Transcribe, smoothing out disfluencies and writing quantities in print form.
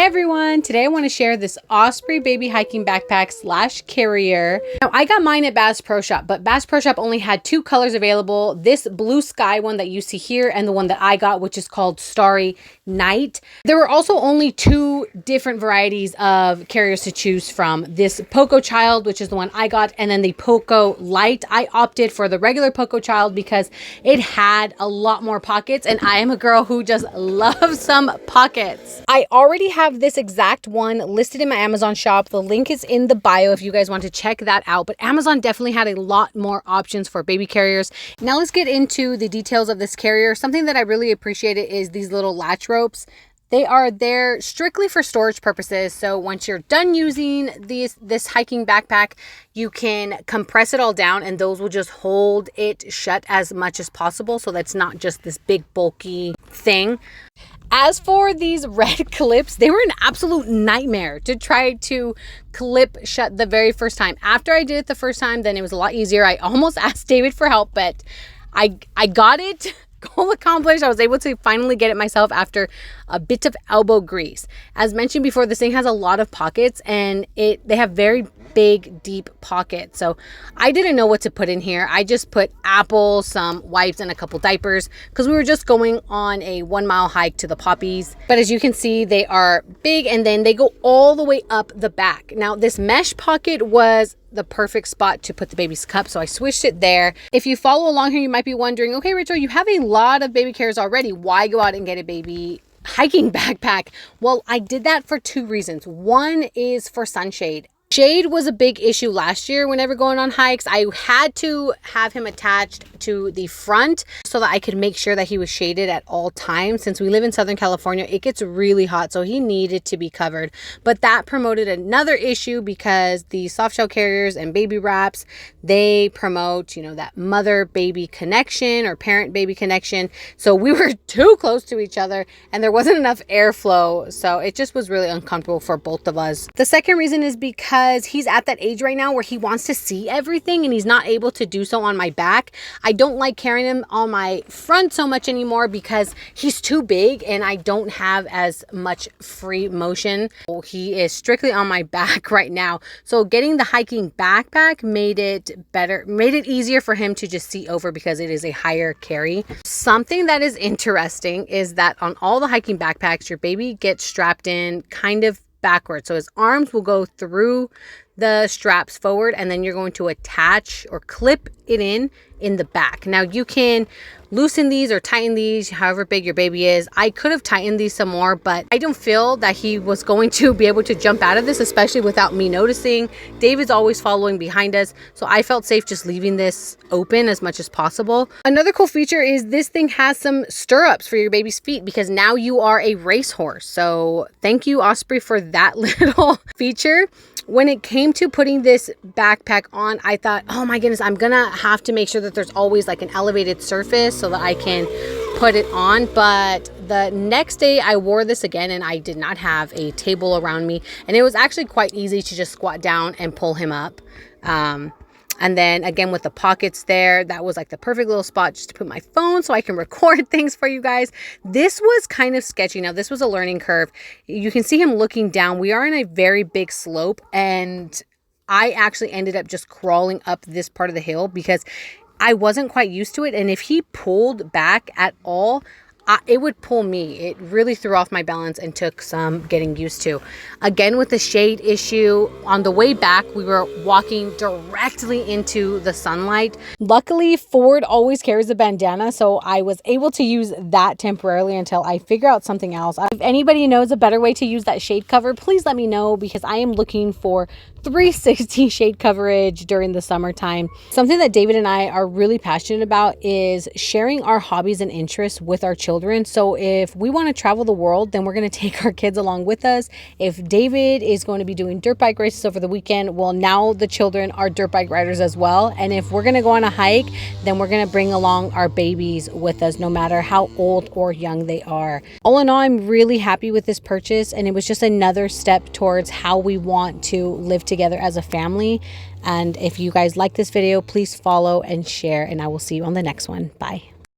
everyone, today I want to share this Osprey baby hiking backpack / carrier. Now I got mine at Bass Pro Shop, but Bass Pro Shop only had two colors available. This blue sky one that you see here and the one that I got, which is called Starry Night. There were also only two different varieties of carriers to choose from. This Poco Child, which is the one I got, and then the Poco Light. I opted for the regular Poco Child because it had a lot more pockets, and I am a girl who just loves some pockets. I already have this exact one listed in my Amazon shop. The link is in the bio if you guys want to check that out, but Amazon definitely had a lot more options for baby carriers. Now let's get into the details of this carrier. Something that I really appreciated is these little latch ropes. They are there strictly for storage purposes. So once you're done using this hiking backpack, you can compress it all down and those will just hold it shut as much as possible. So that's not just this big bulky thing. As for these red clips, they were an absolute nightmare to try to clip shut the very first time. After I did it the first time, then it was a lot easier. I almost asked David for help, but I got it. Goal accomplished. I was able to finally get it myself after a bit of elbow grease. As mentioned before, this thing has a lot of pockets and they have very big, deep pockets. So I didn't know what to put in here. I just put apples, some wipes, and a couple diapers because we were just going on a 1 mile hike to the poppies. But as you can see, they are big and then they go all the way up the back. Now this mesh pocket was the perfect spot to put the baby's cup, so I switched it there. If you follow along here, you might be wondering, okay, Rachel, you have a lot of baby carriers already. Why go out and get a baby hiking backpack? Well, I did that for two reasons. One is for sunshade. Shade was a big issue last year whenever going on hikes. I had to have him attached to the front so that I could make sure that he was shaded at all times. Since we live in Southern California, it gets really hot, so he needed to be covered. But that promoted another issue because the soft shell carriers and baby wraps, they promote, that mother-baby connection or parent-baby connection. So we were too close to each other and there wasn't enough airflow. So it just was really uncomfortable for both of us. The second reason is because he's at that age right now where he wants to see everything and he's not able to do so on my back. I don't like carrying him on my front so much anymore because he's too big and I don't have as much free motion. He is strictly on my back right now. So getting the hiking backpack made it better, made it easier for him to just see over because it is a higher carry. Something that is interesting is that on all the hiking backpacks, your baby gets strapped in kind of backwards. So his arms will go through the straps forward and then you're going to attach or clip it in the back. Now you can loosen these or tighten these however big your baby is. I could have tightened these some more, but I don't feel that he was going to be able to jump out of this, especially without me noticing. David's always following behind us, so I felt safe just leaving this open as much as possible. Another cool feature is this thing has some stirrups for your baby's feet because now you are a racehorse. So thank you, Osprey, for that little feature. When it came to putting this backpack on, I thought, oh my goodness, I'm gonna have to make sure that there's always like an elevated surface so that I can put it on. But the next day I wore this again and I did not have a table around me. And it was actually quite easy to just squat down and pull him up. And then again with the pockets there, that was like the perfect little spot just to put my phone so I can record things for you guys. This was kind of sketchy. Now this was a learning curve. You can see him looking down. We are in a very big slope and I actually ended up just crawling up this part of the hill because I wasn't quite used to it. And if he pulled back at all, it would pull me. It really threw off my balance and took some getting used to. Again, with the shade issue, on the way back, we were walking directly into the sunlight. Luckily, Ford always carries a bandana, so I was able to use that temporarily until I figure out something else. If anybody knows a better way to use that shade cover, please let me know because I am looking for 360 shade coverage during the summertime. Something that David and I are really passionate about is sharing our hobbies and interests with our children. So if we want to travel the world, then we're going to take our kids along with us. If David is going to be doing dirt bike races over the weekend, well, now the children are dirt bike riders as well. And if we're going to go on a hike, then we're going to bring along our babies with us, no matter how old or young they are. All in all, I'm really happy with this purchase, and it was just another step towards how we want to live together as a family. And if you guys like this video, please follow and share, and I will see you on the next one. Bye.